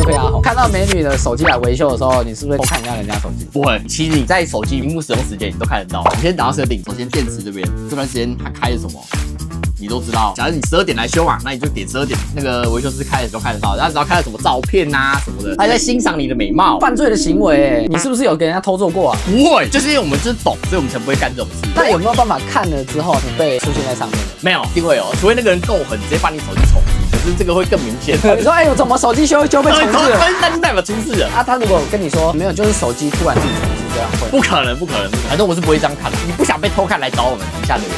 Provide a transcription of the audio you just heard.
推阿红，看到美女的手机来维修的时候，你是不是偷看人家手机？不会，其实你在手机屏幕使用时间你都看得到。你先打到设定，首先电池这边，这段时间它开了什么？你都知道，假如你12点来修嘛，那你就点12点，那个维修师开的时候看得到，然后只要看到什么照片啊什么的，他在欣赏你的美貌。犯罪的行为，你是不是有给人家偷做过啊？不会，就是因为我们就是懂，所以我们才不会干这种事。那有没有办法看了之后你被出现在上面的？没有，一定会有，除非那个人够狠，直接把你手机重置。可是这个会更明显。你说，哎，我怎么手机修一修被重置了？那就代表出事了。啊，他如果跟你说没有，就是手机突然自己重置，这样会？不可能，不可能，反正我是不会这样看的。你不想被偷看，来找我们，底下留言。